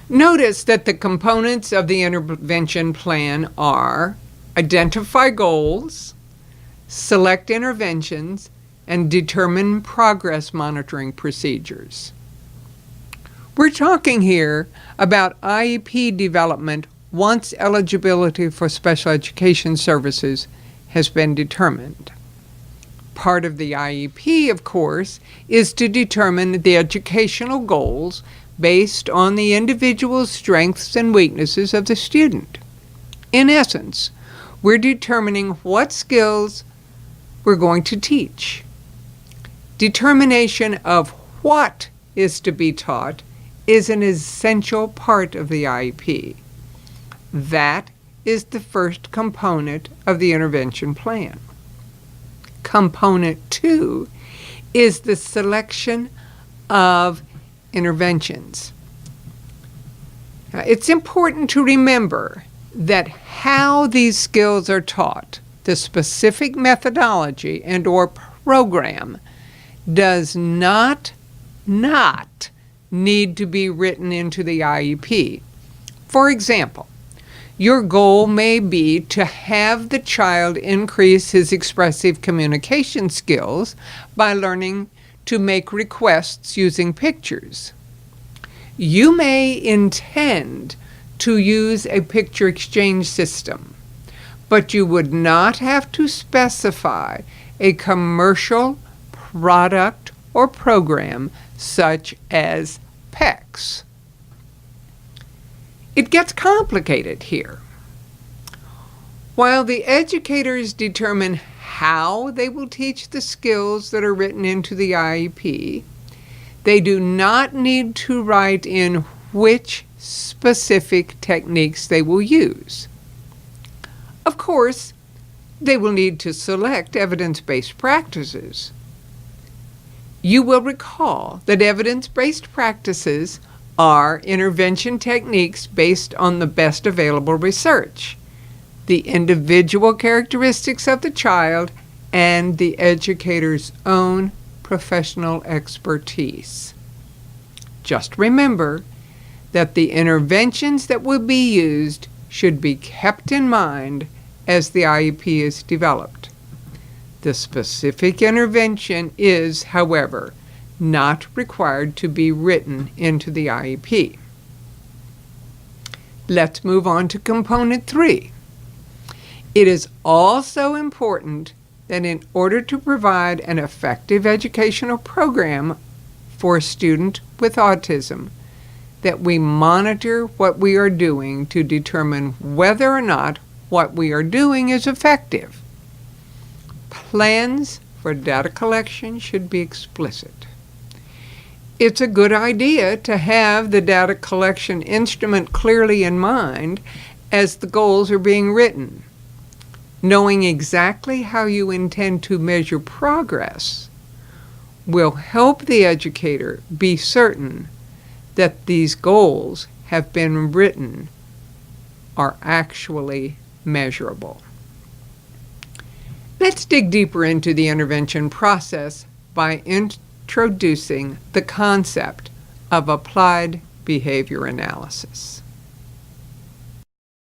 Notice that the components of the intervention plan are identify goals, select interventions, and determine progress monitoring procedures. We're talking here about IEP development once eligibility for special education services has been determined. Part of the IEP, of course, is to determine the educational goals based on the individual strengths and weaknesses of the student. In essence, we're determining what skills we're going to teach. Determination of what is to be taught is an essential part of the IEP. That is the first component of the intervention plan. Component 2 is the selection of interventions. Now, it's important to remember that how these skills are taught, the specific methodology and/or program, does not need to be written into the IEP. For example, your goal may be to have the child increase his expressive communication skills by learning to make requests using pictures. You may intend to use a picture exchange system, but you would not have to specify a commercial product or program such as PECS. It gets complicated here. While the educators determine how they will teach the skills that are written into the IEP, they do not need to write in which specific techniques they will use. Of course, they will need to select evidence-based practices. You will recall that evidence-based practices are intervention techniques based on the best available research, the individual characteristics of the child, and the educator's own professional expertise. Just remember that the interventions that will be used should be kept in mind as the IEP is developed. The specific intervention is, however, not required to be written into the IEP. Let's move on to component 3. It is also important that in order to provide an effective educational program for a student with autism, that we monitor what we are doing to determine whether or not what we are doing is effective. Plans for data collection should be explicit. It's a good idea to have the data collection instrument clearly in mind as the goals are being written. Knowing exactly how you intend to measure progress will help the educator be certain that these goals have been written are actually measurable. Let's dig deeper into the intervention process by introducing the concept of applied behavior analysis.